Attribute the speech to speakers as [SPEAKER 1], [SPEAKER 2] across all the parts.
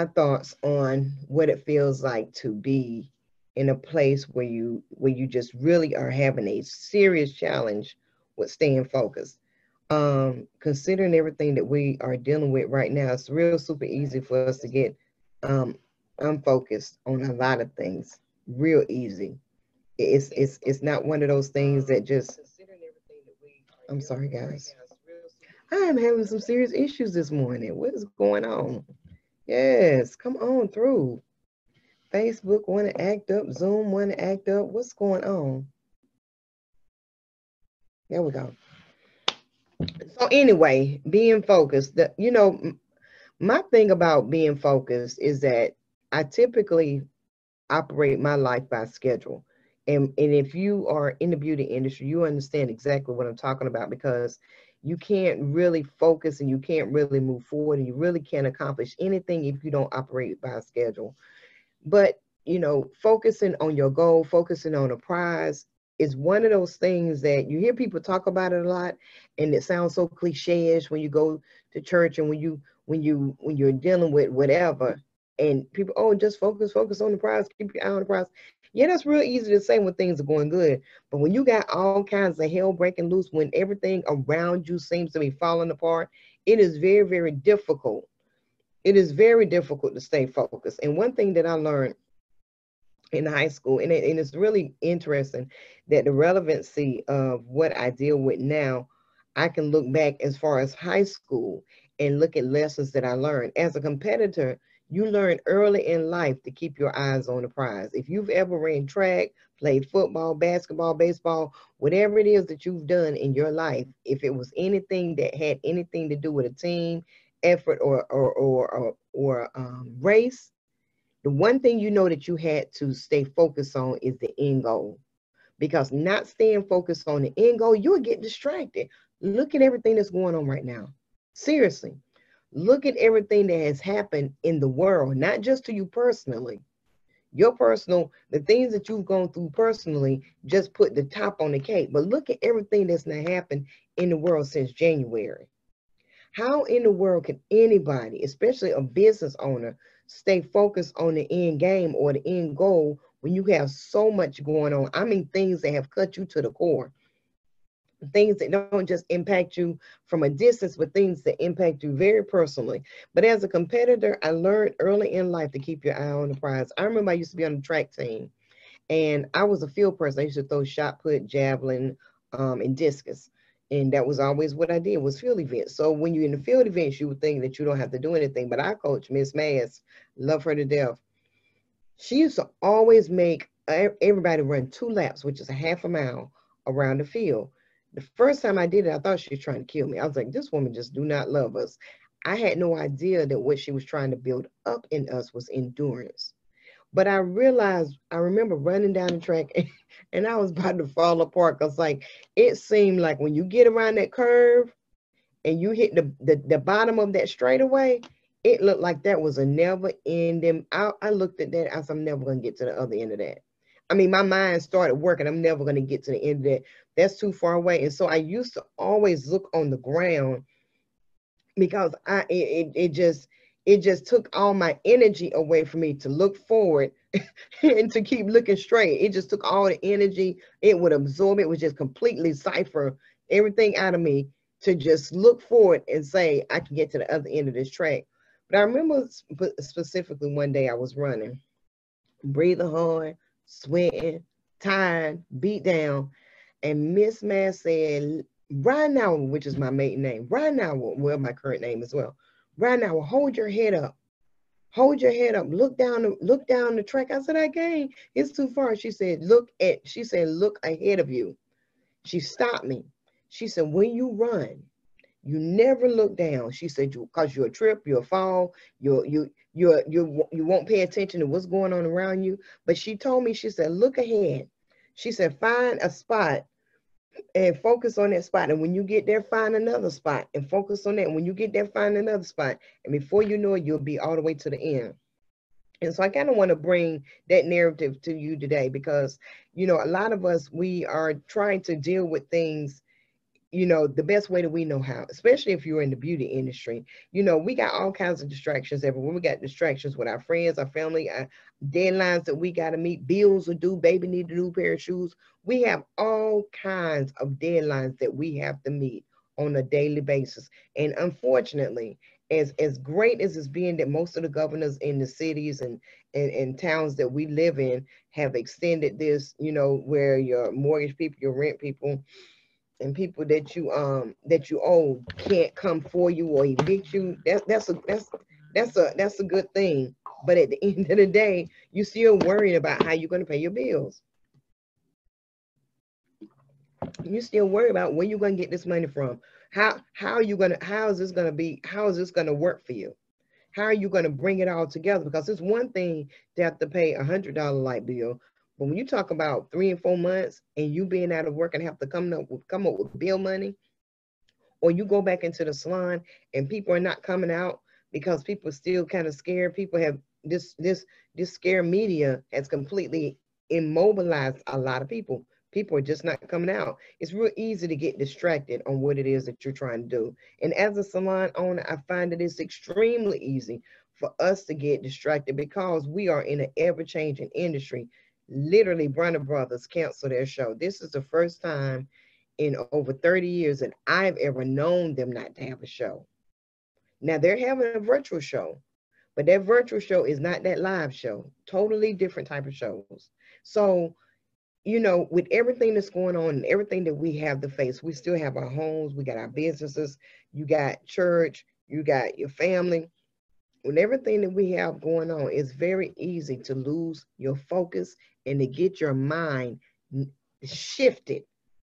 [SPEAKER 1] thoughts on what it feels like to be in a place where you just really are having a serious challenge with staying focused. Considering everything that we are dealing with right now, it's real super easy for us to get um unfocused on a lot of things. Real easy. It's not one of those things that just. I'm sorry, guys. I am having some serious issues this morning. What is going on? Yes, come on through. Facebook want to act up. Zoom want to act up. What's going on? There we go. So anyway, being focused. My thing about being focused is that I typically operate my life by schedule. And if you are in the beauty industry, you understand exactly what I'm talking about, because you can't really focus and you can't really move forward and you really can't accomplish anything if you don't operate by a schedule. But, focusing on your goal, focusing on a prize is one of those things that you hear people talk about it a lot, and it sounds so cliche-ish when you go to church and when you're dealing with whatever, and people, oh, just focus on the prize, keep your eye on the prize. Yeah, that's real easy to say when things are going good, but when you got all kinds of hell breaking loose, when everything around you seems to be falling apart, it is very, very difficult. It is very difficult to stay focused. And one thing that I learned in high school, and it's really interesting that the relevancy of what I deal with now, I can look back as far as high school and look at lessons that I learned. As a competitor, you learn early in life to keep your eyes on the prize. If you've ever ran track, played football, basketball, baseball, whatever it is that you've done in your life, if it was anything that had anything to do with a team effort or race, the one thing you know that you had to stay focused on is the end goal. Because not staying focused on the end goal, you'll get distracted. Look at everything that's going on right now. Seriously. Look at everything that has happened in the world, not just to you personally. Your personal, the things that you've gone through personally, just put the top on the cake. But look at everything that's not happened in the world since January. How in the world can anybody, especially a business owner, stay focused on the end game or the end goal when you have so much going on? I mean, things that have cut you to the core, things that don't just impact you from a distance, but things that impact you very personally. But as a competitor, I learned early in life to keep your eye on the prize. I remember I used to be on the track team, and I was a field person. I used to throw shot put, javelin, and discus. And that was always what I did, was field events. So when you're in the field events, you would think that you don't have to do anything. But our coach, Miss Mass, love her to death. She used to always make everybody run 2 laps, which is a half a mile around the field. The first time I did it, I thought she was trying to kill me. I was like, this woman just do not love us. I had no idea that what she was trying to build up in us was endurance. But I realized, I remember running down the track and I was about to fall apart, because like it seemed like when you get around that curve and you hit the bottom of that straightaway, it looked like that was a never ending. I looked at that, I said, I'm never going to get to the other end of that. I mean, my mind started working. I'm never going to get to the end of that. That's too far away. And so I used to always look on the ground, because it just took all my energy away from me to look forward and to keep looking straight. It just took all the energy it would absorb. It would just completely cipher everything out of me to just look forward and say, I can get to the other end of this track. But I remember specifically one day I was running, breathing hard, sweating, tired, beat down. And Miss Mass said, right now, which is my maiden name, right now, well, my current name as well. Right now, hold your head up. Hold your head up. Look down the track. I said, I can't. It's too far. She said, look ahead of you. She stopped me. She said, when you run, you never look down. She said, because you'll trip, you'll fall, you won't pay attention to what's going on around you. But she told me, she said, look ahead. She said, find a spot and focus on that spot. And when you get there, find another spot and focus on that. And when you get there, find another spot. And before you know it, you'll be all the way to the end. And so I kind of want to bring that narrative to you today, because, a lot of us, we are trying to deal with things you know, the best way that we know how, especially if you're in the beauty industry. You know, we got all kinds of distractions everywhere. We got distractions with our friends, our family, our deadlines that we got to meet, bills are due, baby need a new pair of shoes. We have all kinds of deadlines that we have to meet on a daily basis. And unfortunately, as great as it's being that most of the governors in the cities and towns that we live in have extended this, you know, where your mortgage people, your rent people, and people that you owe can't come for you or evict you. That's a good thing. But at the end of the day, you still worrying about how you're going to pay your bills. You still worry about where you're going to get this money from. How are you going to how is this going to be how is this going to work for you? How are you going to bring it all together? Because it's one thing to have to pay $100 light bill, but when you talk about 3 and 4 months and you being out of work and have to come up with bill money, or you go back into the salon and people are not coming out because people are still kind of scared. People have this scare media has completely immobilized a lot of people. People are just not coming out. It's real easy to get distracted on what it is that you're trying to do. And as a salon owner, I find that it's extremely easy for us to get distracted because we are in an ever-changing industry. Literally, Bronner Brothers canceled their show. This is the first time in over 30 years that I've ever known them not to have a show. Now they're having a virtual show, but that virtual show is not that live show. Totally different type of shows. So, you know, with everything that's going on and everything that we have to face, we still have our homes, we got our businesses, you got church, you got your family. With everything that we have going on, it's very easy to lose your focus and to get your mind shifted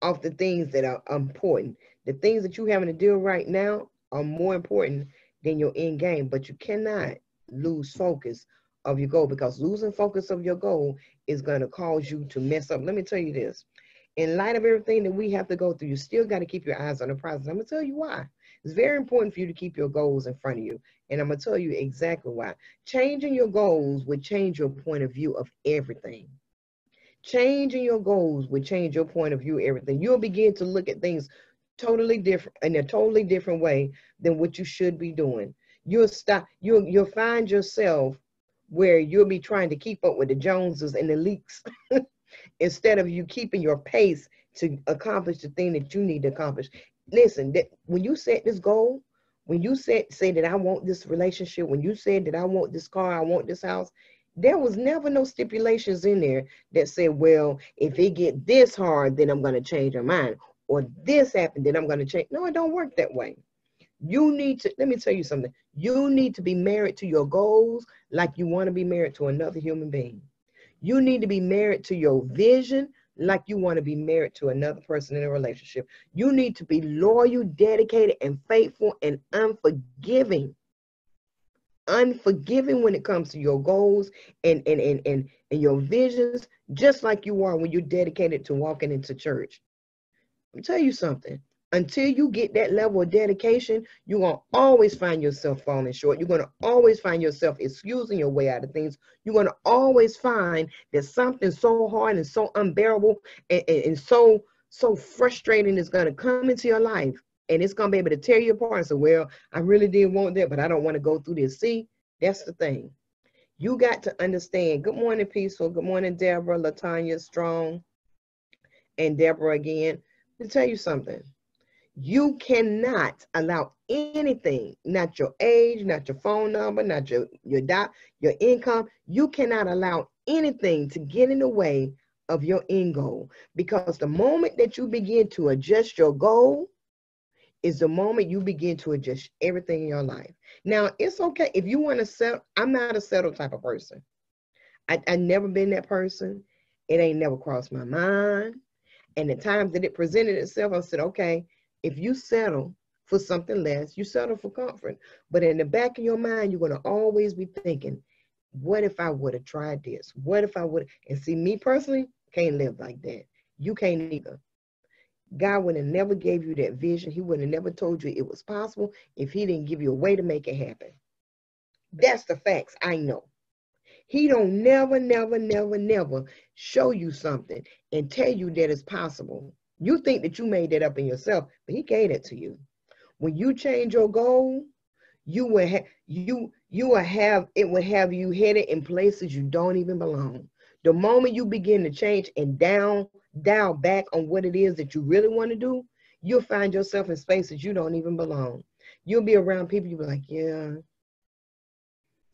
[SPEAKER 1] off the things that are important. The things that you having to deal right now are more important than your end game, but you cannot lose focus of your goal, because losing focus of your goal is going to cause you to mess up. Let me tell you this. In light of everything that we have to go through, you still got to keep your eyes on the process. I'm going to tell you why. It's very important for you to keep your goals in front of you. And I'm going to tell you exactly why. Changing your goals would change your point of view of everything. Changing your goals will change your point of view, everything. You'll begin to look at things totally different, in a totally different way than what you should be doing. You'll find yourself where you'll be trying to keep up with the Joneses and the leaks instead of you keeping your pace to accomplish the thing that you need to accomplish. Listen, that when you set this goal, when you say that I want this relationship, when you said that I want this car, I want this house, there was never no stipulations in there that said, well, if it get this hard, then I'm going to change my mind, or this happened, then I'm going to change. No, it don't work that way. You need to, let me tell you something. You need to be married to your goals like you want to be married to another human being. You need to be married to your vision like you want to be married to another person in a relationship. You need to be loyal, dedicated, and faithful and unforgiving. Unforgiving when it comes to your goals and your visions, just like you are when you're dedicated to walking into church. I'll tell you something. Until you get that level of dedication, you're going to always find yourself falling short. You're going to always find yourself excusing your way out of things. You're going to always find that something so hard and so unbearable and so frustrating is going to come into your life. And it's going to be able to tear you apart and say, well, I really did want that, but I don't want to go through this. See, that's the thing. You got to understand. Good morning, Peaceful. Good morning, Deborah, Latanya, Strong, and Deborah again. To tell you something. You cannot allow anything, not your age, not your phone number, not your income. You cannot allow anything to get in the way of your end goal. Because the moment that you begin to adjust your goal is the moment you begin to adjust everything in your life. Now, it's okay if you want to settle. I'm not a settle type of person. I never been that person. It ain't never crossed my mind. And the times that it presented itself, I said, okay, if you settle for something less, you settle for comfort. But in the back of your mind, you're going to always be thinking, what if I would have tried this? What if I would? And see, me personally, can't live like that. You can't either. God would have never gave you that vision. He would have never told you it was possible if he didn't give you a way to make it happen. That's the facts. I know. He don't never show you something and tell you that it's possible You think that you made that up in yourself, but he gave it to you. When you change your goal, you will have you will have it will have you headed in places you don't even belong. The moment you begin to change and dial back on what it is that you really want to do, you'll find yourself in spaces you don't even belong. You'll be around people, you'll be like, yeah.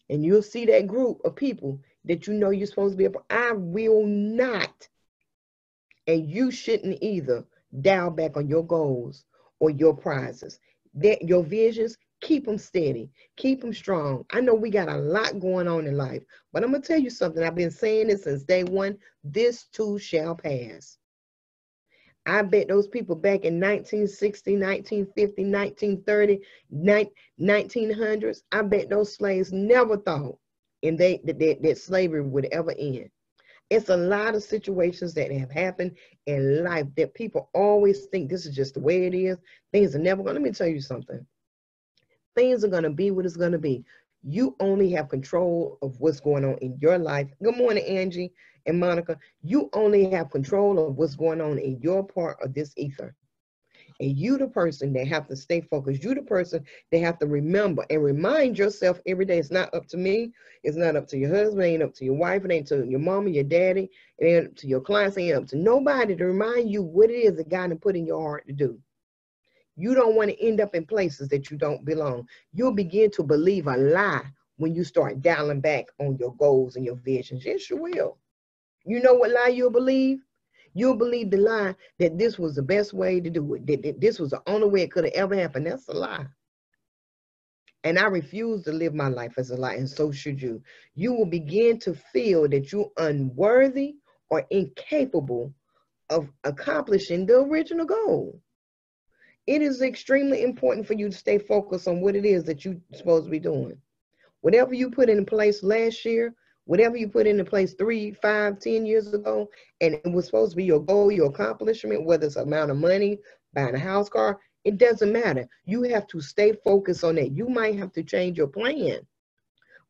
[SPEAKER 1] And you'll see that group of people that you know you're supposed to be I will not, and you shouldn't either, dial back on your goals or your prizes. That your visions, keep them steady, keep them strong. I know we got a lot going on in life, but I'm gonna tell you something. I've been saying this since day one. This too shall pass. I bet those people back in 1960, 1950, 1930, 1900s, I bet those slaves never thought that slavery would ever end. It's a lot of situations that have happened in life that people always think this is just the way it is. Things are never going to, let me tell you something. Things are going to be what it's going to be. You only have control of what's going on in your life. Good morning, Angie and Monica. You only have control of what's going on in your part of this ether. And you the person that have to stay focused. You the person that have to remember and remind yourself every day. It's not up to me. It's not up to your husband. It ain't up to your wife. It ain't to your mama, your daddy. It ain't up to your clients. It ain't up to nobody to remind you what it is that God has put in your heart to do. You don't want to end up in places that you don't belong. You'll begin to believe a lie when you start dialing back on your goals and your visions. Yes, you will. You know what lie you'll believe? You'll believe the lie that this was the best way to do it, that this was the only way it could have ever happened. That's a lie. And I refuse to live my life as a lie, and so should you. You will begin to feel that you're unworthy or incapable of accomplishing the original goal. It is extremely important for you to stay focused on what it is that you're supposed to be doing. Whatever you put in place last year, whatever you put into place 3, 5, 10 years ago, and it was supposed to be your goal, your accomplishment, whether it's amount of money, buying a house, car, it doesn't matter. You have to stay focused on that. You might have to change your plan,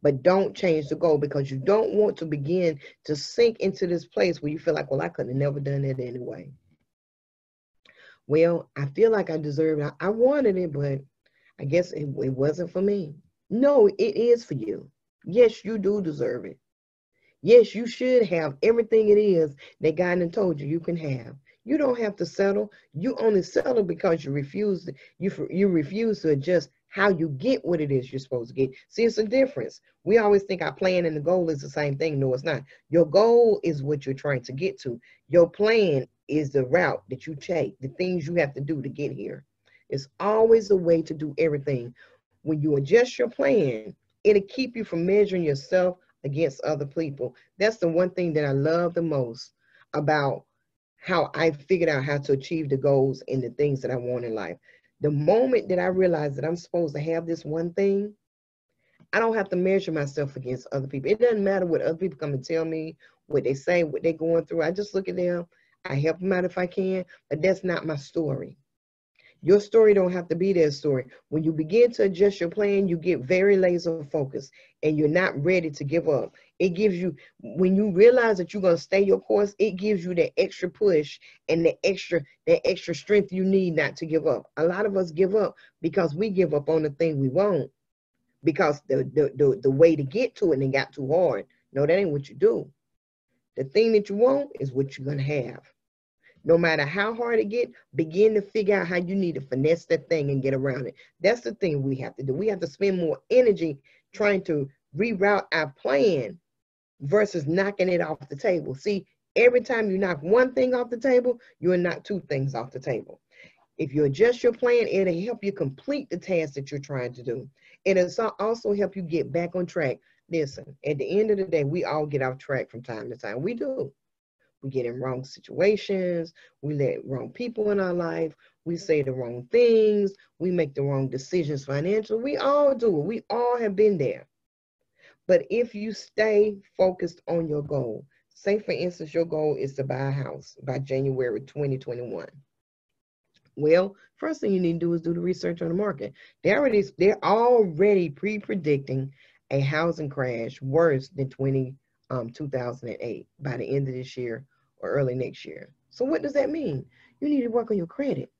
[SPEAKER 1] but don't change the goal, because you don't want to begin to sink into this place where you feel like, well, I could have never done it anyway. Well, I feel like I deserved it. I wanted it, but I guess it wasn't for me. No, it is for you. Yes, you do deserve it. Yes, you should have everything it is that God has told you can have. You don't have to settle. You only settle because you refuse to adjust how you get what it is you're supposed to get. See, it's a difference. We always think our plan and the goal is the same thing. No, it's not. Your goal is what you're trying to get to. Your plan is the route that you take, the things you have to do to get here. It's always a way to do everything. When you adjust your plan, it'll keep you from measuring yourself against other people. That's the one thing that I love the most about how I figured out how to achieve the goals and the things that I want in life. The moment that I realized that I'm supposed to have this one thing, I don't have to measure myself against other people. It doesn't matter what other people come and tell me, what they say, what they're going through. I just look at them. I help them out if I can, but that's not my story. Your story don't have to be their story. When you begin to adjust your plan, you get very laser focused and you're not ready to give up. It gives you, when you realize that you're going to stay your course, it gives you that extra push and that extra strength you need not to give up. A lot of us give up because we give up on the thing we want, because the way to get to it and got too hard. No, that ain't what you do. The thing that you want is what you're going to have. No matter how hard it gets, begin to figure out how you need to finesse that thing and get around it. That's the thing we have to do. We have to spend more energy trying to reroute our plan versus knocking it off the table. See, every time you knock one thing off the table, you'll knock two things off the table. If you adjust your plan, it'll help you complete the task that you're trying to do. It'll also help you get back on track. Listen, at the end of the day, we all get off track from time to time. We do. We get in wrong situations. We let wrong people in our life. We say the wrong things. We make the wrong decisions financially. We all do it. We all have been there. But if you stay focused on your goal, say for instance, your goal is to buy a house by January 2021. Well, first thing you need to do is do the research on the market. They're already pre-predicting a housing crash worse than 2008 by the end of this year or early next year. So what does that mean? You need to work on your credit.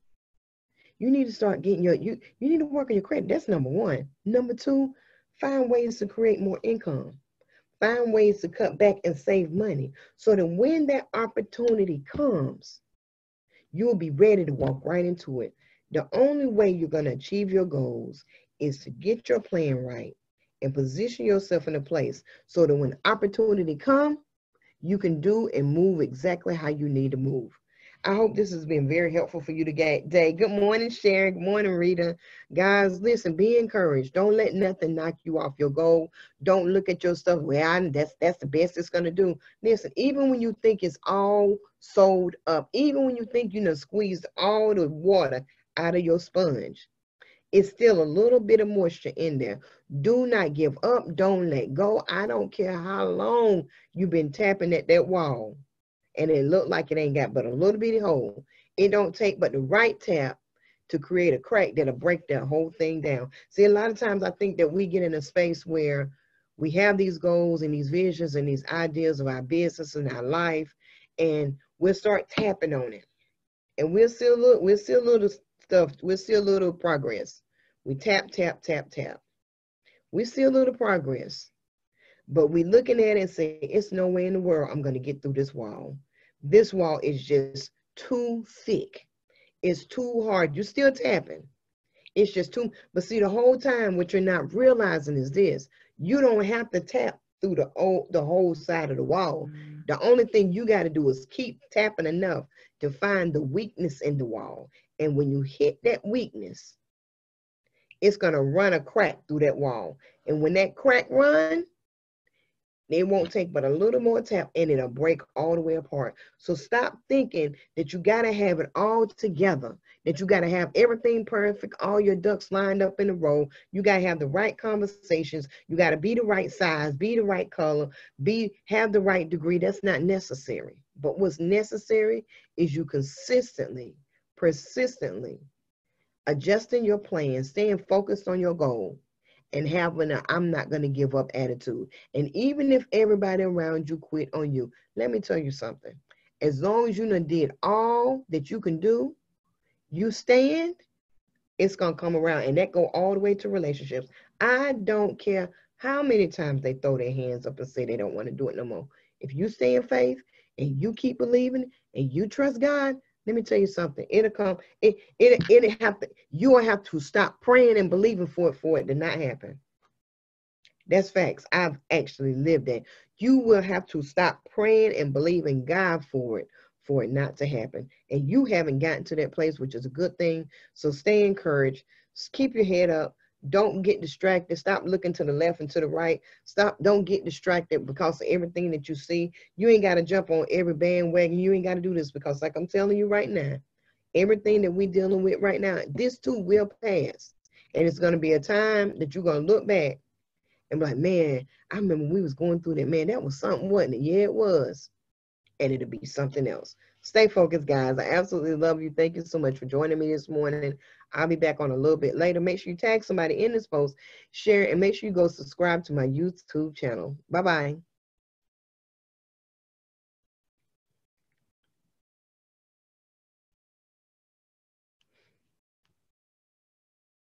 [SPEAKER 1] You need to start getting you need to work on your credit. That's number one. Number two, find ways to create more income. Find ways to cut back and save money so that when that opportunity comes, you'll be ready to walk right into it. The only way you're going to achieve your goals is to get your plan right and position yourself in a place so that when opportunity comes, you can do and move exactly how you need to move. I hope this has been very helpful for you today. Good morning, Sharon. Good morning, Rita. Guys, listen, be encouraged. Don't let nothing knock you off your goal. Don't look at your stuff. Well, that's the best it's going to do. Listen, even when you think it's all sold up, even when you think you know squeezed all the water out of your sponge, it's still a little bit of moisture in there. Do not give up. Don't let go. I don't care how long you've been tapping at that wall and it looked like it ain't got but a little bitty hole. It don't take but the right tap to create a crack that'll break that whole thing down. See, a lot of times I think that we get in a space where we have these goals and these visions and these ideas of our business and our life, and we'll start tapping on it. And we'll still little stuff, we'll still little progress. We tap, tap, tap, tap. We see a little progress, but we looking at it and say, it's no way in the world I'm going to get through this wall. This wall is just too thick. It's too hard. You're still tapping. It's just too, but see, the whole time what you're not realizing is this: you don't have to tap through the whole side of the wall. The only thing you got to do is keep tapping enough to find the weakness in the wall. And when you hit that weakness, it's going to run a crack through that wall. And when that crack run, it won't take but a little more tap and it'll break all the way apart. So stop thinking that you got to have it all together, that you got to have everything perfect, all your ducks lined up in a row. You got to have the right conversations. You got to be the right size, be the right color, have the right degree. That's not necessary. But what's necessary is you consistently, persistently adjusting your plan, staying focused on your goal, and having a I'm not going to give up attitude. And even if everybody around you quit on you, let me tell you something. As long as you done did all that you can do, you stand, it's going to come around. And that go all the way to relationships. I don't care how many times they throw their hands up and say they don't want to do it no more. If you stay in faith and you keep believing and you trust God, let me tell you something. It'll come. You will have to stop praying and believing for it to not happen. That's facts. I've actually lived that. You will have to stop praying and believing God for it not to happen. And you haven't gotten to that place, which is a good thing. So stay encouraged. Keep your head up. Don't get distracted. Stop looking to the left and to the right. Don't get distracted because of everything that you see. You ain't got to jump on every bandwagon. You ain't got to do this because, like I'm telling you right now, everything that we're dealing with right now, this too will pass. And it's going to be a time that you're going to look back and be like, man, I remember we was going through that. Man, that was something, wasn't it? Yeah, it was. And it'll be something else. Stay focused, guys. I absolutely love you. Thank you so much for joining me this morning. I'll be back on a little bit later. Make sure you tag somebody in this post, share it, and make sure you go subscribe to my YouTube channel. Bye-bye.